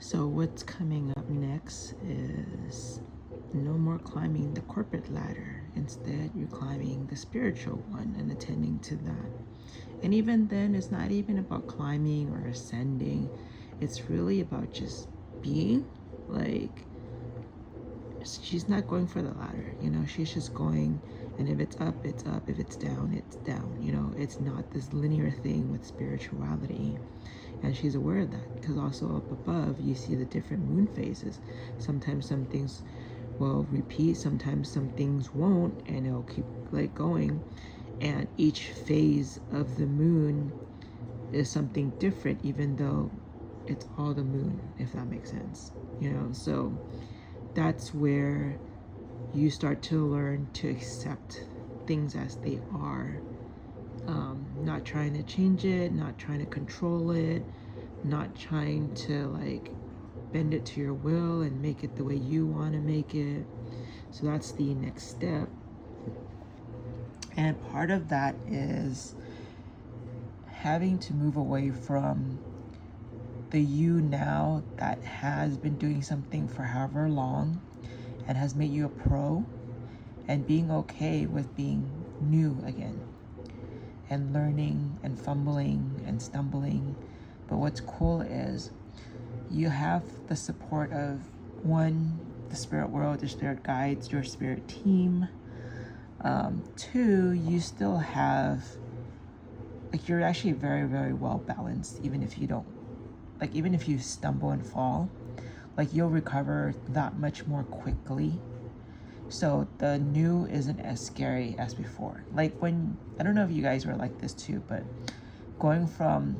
So what's coming up next is no more climbing the corporate ladder. Instead, you're climbing the spiritual one and attending to that. And even then, it's not even about climbing or ascending. It's really about just being. Like, she's not going for the ladder, you know, she's just going, and if it's up, it's up, if it's down, it's down, you know, it's not this linear thing with spirituality. And she's aware of that because also up above you see the different moon phases. Sometimes some things will repeat, sometimes some things won't, and it'll keep like going, and each phase of the moon is something different, even though it's all the moon, if that makes sense, you know. So that's where you start to learn to accept things as they are, not trying to change it, not trying to control it, not trying to like bend it to your will and make it the way you want to make it. So that's the next step. And part of that is having to move away from the you now that has been doing something for however long and has made you a pro, and being okay with being new again and learning and fumbling and stumbling. But what's cool is you have the support of one, the spirit world, your spirit guides, your spirit team. Two, you still have, like, you're actually very, very well balanced, even if you don't, like, even if you stumble and fall, like, you'll recover that much more quickly. So the new isn't as scary as before. Like, when, I don't know if you guys were like this too, but going from,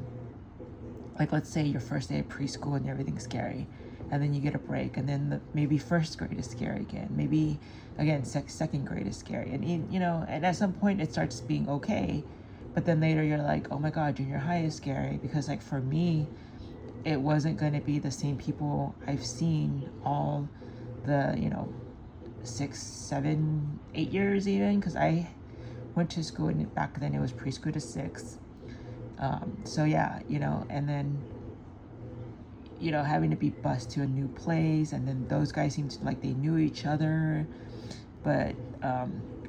like, let's say your first day of preschool and everything's scary, and then you get a break, and then maybe first grade is scary again, maybe again second grade is scary, and you know, and at some point it starts being okay, but then later you're like, oh my god, junior high is scary. Because like for me, it wasn't going to be the same people I've seen all the, you know, 6, 7, 8 years even, because I went to school and back then it was preschool to 6. So yeah, you know, and then, you know, having to be bused to a new place, and then those guys seemed like they knew each other. But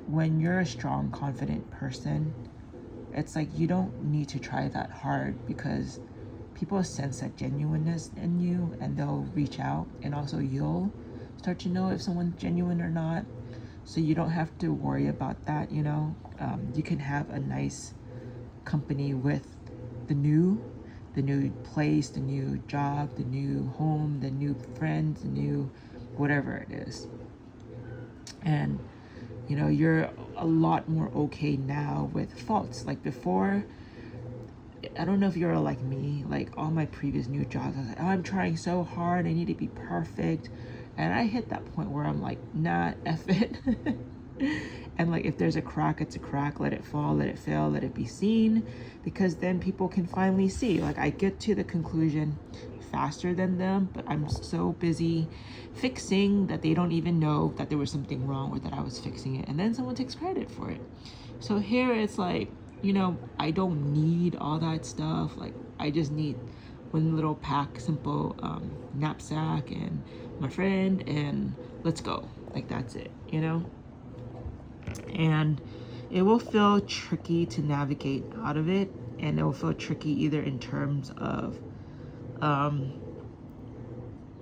when you're a strong, confident person, it's like you don't need to try that hard, because people sense that genuineness in you and they'll reach out, and also you'll start to know if someone's genuine or not. So you don't have to worry about that, you know. You can have a nice company with the new place, the new job, the new home, the new friends, the new whatever it is. And you know, you're a lot more okay now with faults. Like before, I don't know if you're like me, like all my previous new jobs, I was like, oh, I'm trying so hard, I need to be perfect. And I hit that point where I'm like, nah, F it. And like, if there's a crack, it's a crack. Let it fall, let it fail, let it be seen. Because then people can finally see. Like, I get to the conclusion faster than them, but I'm so busy fixing that they don't even know that there was something wrong or that I was fixing it. And then someone takes credit for it. So here it's like, you know, I don't need all that stuff. Like, I just need one little pack, simple knapsack and my friend, and let's go. Like, that's it, you know? And it will feel tricky to navigate out of it, and it will feel tricky either in terms of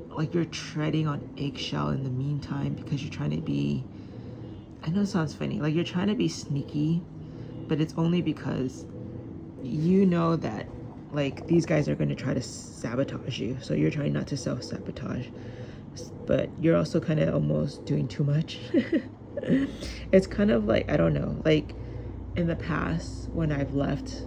like you're treading on eggshell in the meantime, because you're trying to be, I know it sounds funny, like you're trying to be sneaky, but it's only because you know that like these guys are going to try to sabotage you, so you're trying not to self-sabotage, but you're also kind of almost doing too much. It's kind of like, I don't know, like in the past when I've left,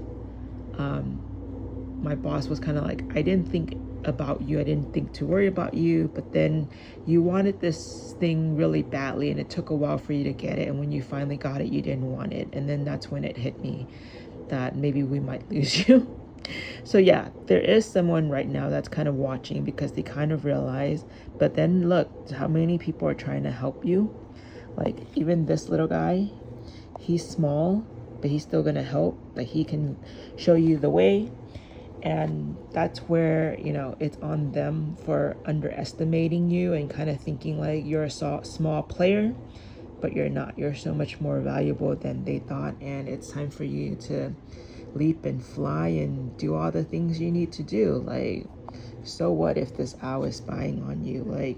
my boss was kind of like, I didn't think about you, I didn't think to worry about you, but then you wanted this thing really badly and it took a while for you to get it, and when you finally got it, you didn't want it. And then that's when it hit me that maybe we might lose you. So yeah, there is someone right now that's kind of watching, because they kind of realize, but then look how many people are trying to help you. Like even this little guy, he's small, but he's still gonna help. Like he can show you the way. And that's where, you know, it's on them for underestimating you and kind of thinking like you're a small player, but you're not. You're so much more valuable than they thought. And it's time for you to leap and fly and do all the things you need to do. Like, so what if this owl is spying on you? Like,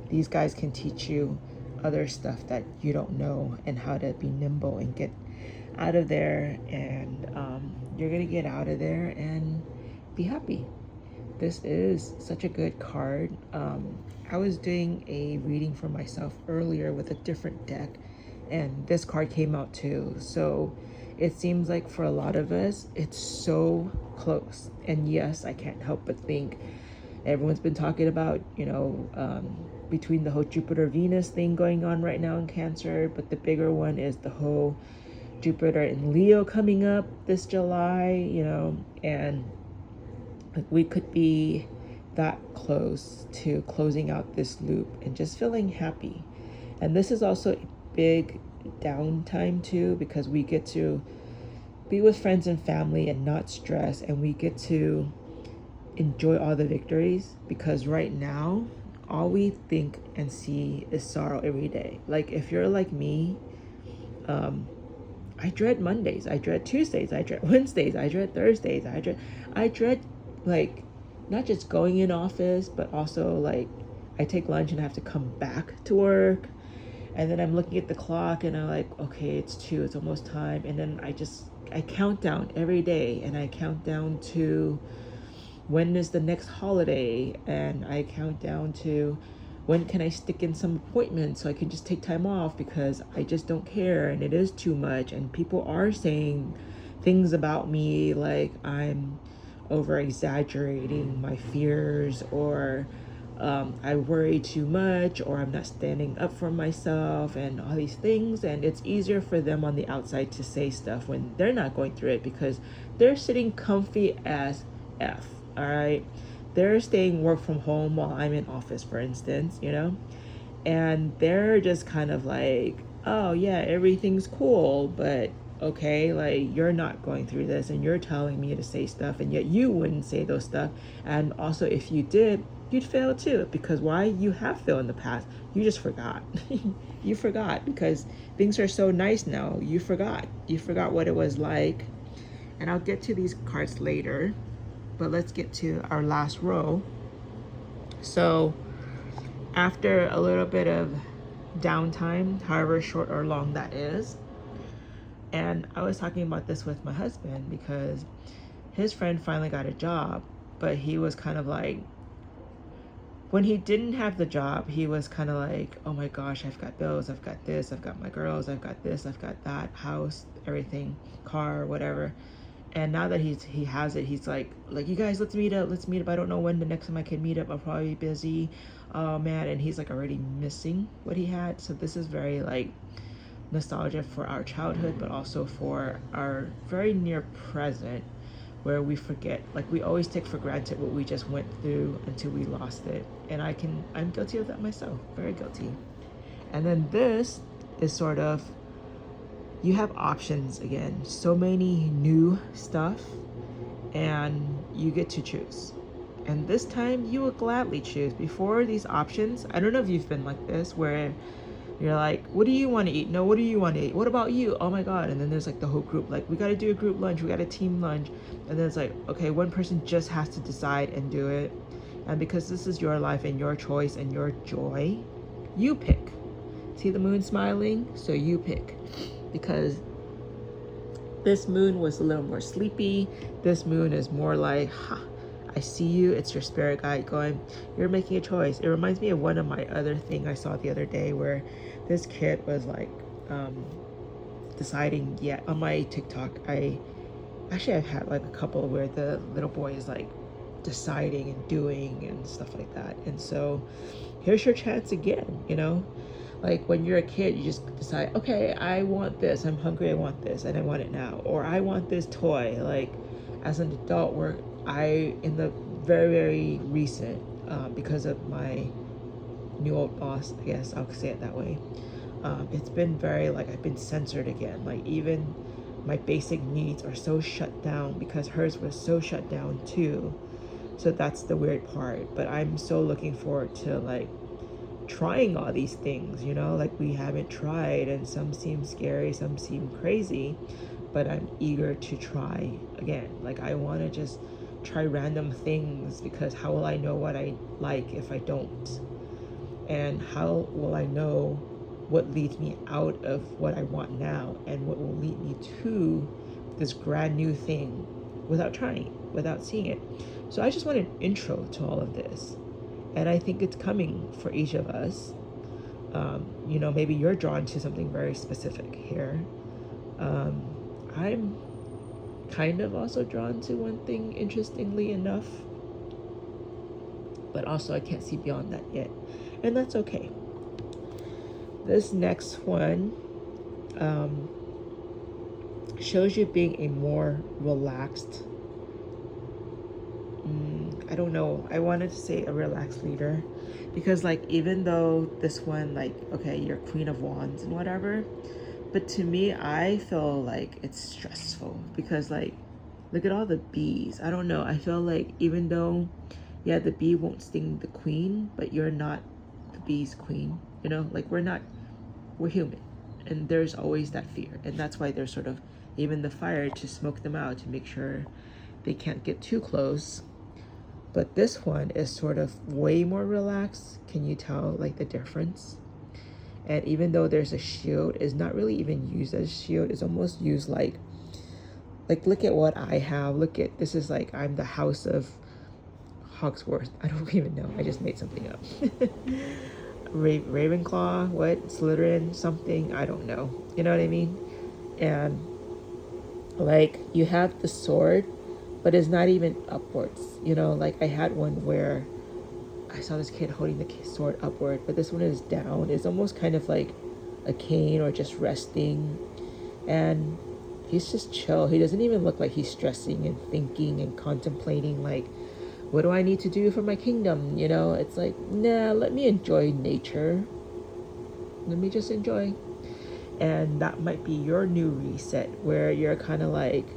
these guys can teach you other stuff that you don't know and how to be nimble and get out of there. And you're gonna get out of there and be happy. This is such a good card. I was doing a reading for myself earlier with a different deck, and this card came out too. So it seems like for a lot of us, it's so close. And yes, I can't help but think everyone's been talking about, you know, between the whole Jupiter Venus thing going on right now in Cancer, but the bigger one is the whole Jupiter in Leo coming up this July, you know, and like we could be that close to closing out this loop and just feeling happy. And this is also a big downtime too, because we get to be with friends and family and not stress, and we get to enjoy all the victories, because right now all we think and see is sorrow every day. Like if you're like me, I dread Mondays, I dread Tuesdays, I dread Wednesdays, I dread Thursdays, I dread like not just going in office, but also like I take lunch and I have to come back to work, and then I'm looking at the clock and I'm like, okay, it's 2, it's almost time. And then I count down every day, and I count down to when is the next holiday, and I count down to when can I stick in some appointments so I can just take time off, because I just don't care and it is too much. And people are saying things about me like I'm over exaggerating my fears, or I worry too much, or I'm not standing up for myself, and all these things. And it's easier for them on the outside to say stuff when they're not going through it, because they're sitting comfy as F, all right? They're staying work from home while I'm in office, for instance, you know? And they're just kind of like, oh yeah, everything's cool, but okay, like you're not going through this and you're telling me to say stuff, and yet you wouldn't say those stuff. And also if you did, you'd fail too, because why? You have failed in the past, you just forgot. You forgot because things are so nice now. You forgot what it was like. And I'll get to these cards later, but let's get to our last row. So after a little bit of downtime, however short or long that is, and I was talking about this with my husband because his friend finally got a job, but he was kind of like, when he didn't have the job, he was kind of like, oh my gosh, I've got bills, I've got this, I've got my girls, I've got this, I've got that, house, everything, car, whatever. And now that he has it, he's like you guys, let's meet up. I don't know when the next time I can meet up. I'll probably be busy. Oh man. And he's like already missing what he had. So this is very like nostalgia for our childhood, but also for our very near present, where we forget, like we always take for granted what we just went through until we lost it. And I'm guilty of that myself, very guilty. And then this is sort of, you have options again, so many new stuff, and you get to choose. And this time you will gladly choose. Before, these options, I don't know if you've been like this, where you're like, what do you want to eat? No, what do you want to eat? What about you? Oh my God. And then there's like the whole group, like, we got to do a group lunch, we got a team lunch. And then it's like, okay, one person just has to decide and do it. And because this is your life and your choice and your joy, you pick. See the moon smiling? So you pick. Because this moon was a little more sleepy. This moon is more like, I see you. It's your spirit guide going, you're making a choice. It reminds me of one of my other thing I saw the other day, where this kid was like deciding, on my TikTok, I've had like a couple where the little boy is like deciding and doing and stuff like that. And so here's your chance again, you know? Like when you're a kid, you just decide, okay, I want this, I'm hungry, I want this, and I want it now. Or I want this toy. Like as an adult, in the very, very recent, because of my new old boss, I guess I'll say it that way, it's been very like, I've been censored again. Like even my basic needs are so shut down because hers was so shut down too. So that's the weird part. But I'm so looking forward to like trying all these things, you know, like we haven't tried, and some seem scary, some seem crazy, but I'm eager to try again. Like I want to just try random things, because how will I know what I like if I don't? And how will I know what leads me out of what I want now and what will lead me to this brand new thing without trying it, without seeing it? So I just want an intro to all of this. And I think it's coming for each of us. You know, maybe you're drawn to something very specific here. I'm kind of also drawn to one thing, interestingly enough. But also I can't see beyond that yet. And that's okay. This next one shows you being a more relaxed, I don't know, I wanted to say a relaxed leader, because like even though this one, like, okay, you're Queen of Wands and whatever, but to me I feel like it's stressful, because like look at all the bees. I don't know, I feel like even though, yeah, the bee won't sting the queen, but you're not the bee's queen, you know, like we're human, and there's always that fear, and that's why there's sort of even the fire to smoke them out, to make sure they can't get too close. But this one is sort of way more relaxed. Can you tell like the difference? And even though there's a shield, it's not really even used as a shield. It's almost used like look at what I have. Look at this, is like I'm the house of Hogsworth. I don't even know. I just made something up. Ravenclaw, what? Slytherin, something. I don't know. You know what I mean? And like you have the sword, but it's not even upwards. You know, like I had one where I saw this kid holding the sword upward, but this one is down. It's almost kind of like a cane or just resting. And he's just chill. He doesn't even look like he's stressing and thinking and contemplating like, what do I need to do for my kingdom? You know, it's like, nah, let me enjoy nature. Let me just enjoy. And that might be your new reset, where you're kind of like,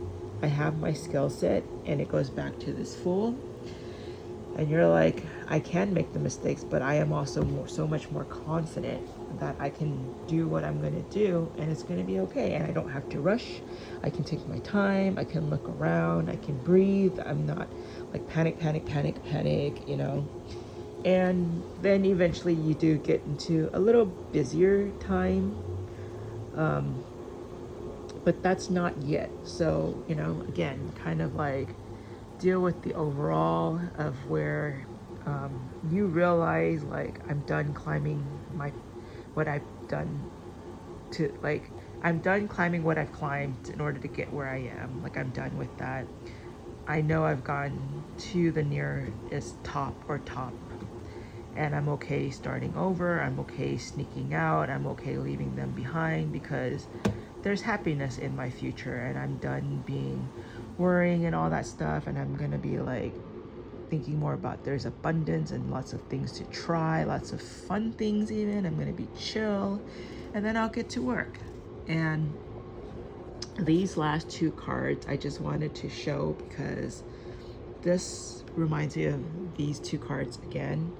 I have my skill set and it goes back to this fool. And you're like, I can make the mistakes, but I am also so much more confident that I can do what I'm going to do, and it's going to be okay. And I don't have to rush. I can take my time. I can look around. I can breathe. I'm not like panic, you know. And then eventually you do get into a little busier time. But that's not yet. So, you know, again, kind of like deal with the overall of where you realize like I'm done climbing what I've done to, like, I'm done climbing what I've climbed in order to get where I am. Like I'm done with that. I know I've gone to the nearest top, and I'm okay starting over. I'm okay sneaking out. I'm okay leaving them behind, because there's happiness in my future, and I'm done worrying and all that stuff, and I'm gonna be like thinking more about there's abundance and lots of things to try, lots of fun things even. I'm gonna be chill, and then I'll get to work. And these last two cards I just wanted to show, because this reminds me of these two cards again,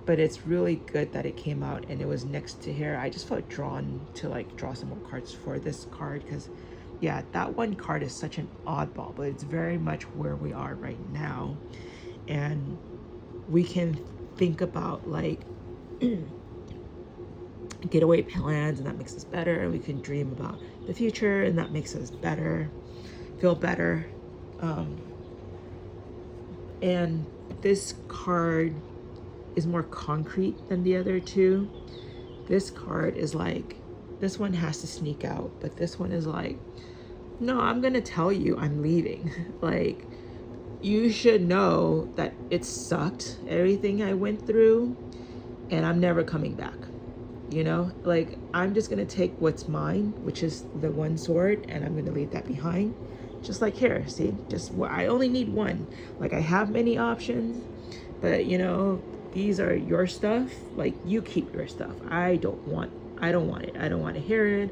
but it's really good that it came out and it was next to here. I just felt drawn to like draw some more cards for this card, because yeah, that one card is such an oddball, but it's very much where we are right now. And we can think about like getaway plans, and that makes us better, and we can dream about the future, and that makes us better, feel better. And this card is more concrete than the other two. This card is like, this one has to sneak out, but this one is like, no, I'm gonna tell you I'm leaving. Like, you should know that it sucked, everything I went through, and I'm never coming back. You know, like I'm just gonna take what's mine, which is the one sword, and I'm gonna leave that behind. Just like here, see, just I only need one. Like I have many options, but you know, these are your stuff. Like you keep your stuff. I don't want it. I don't want to hear it.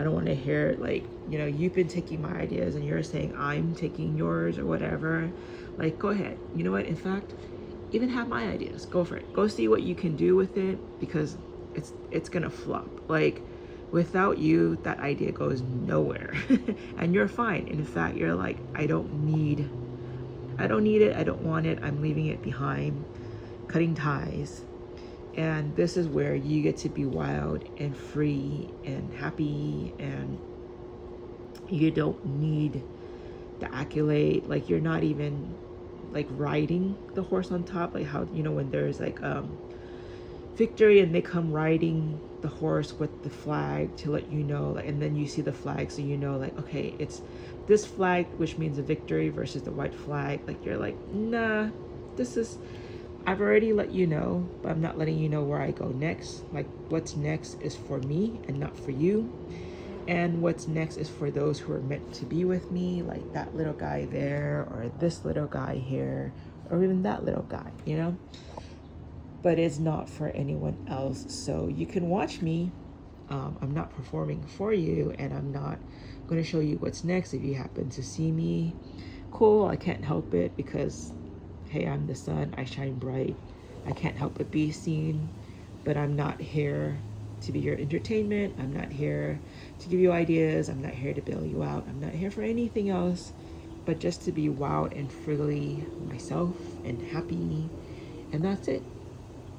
I don't want to hear like, you know, you've been taking my ideas and you're saying I'm taking yours or whatever. Like, go ahead. You know what? In fact, even have my ideas. Go for it. Go see what you can do with it, because it's gonna flop. Like, without you, that idea goes nowhere. And you're fine. In fact, you're like, I don't need it. I don't want it. I'm leaving it behind. Cutting ties. And this is where you get to be wild and free and happy, and you don't need the accolade. Like, you're not even like riding the horse on top, like how, you know, when there's like victory and they come riding the horse with the flag to let you know, like, and then you see the flag, so you know, like, okay, it's this flag which means a victory versus the white flag. Like, you're like, nah, this is, I've already let you know, but I'm not letting you know where I go next. Like, what's next is for me and not for you. And what's next is for those who are meant to be with me, like that little guy there, or this little guy here, or even that little guy, you know? But it's not for anyone else. So you can watch me. I'm not performing for you, and I'm not going to show you what's next. If you happen to see me, cool, I can't help it, because, hey, I'm the sun, I shine bright. I can't help but be seen, but I'm not here to be your entertainment. I'm not here to give you ideas. I'm not here to bail you out. I'm not here for anything else but just to be wild and freely myself and happy. And that's it.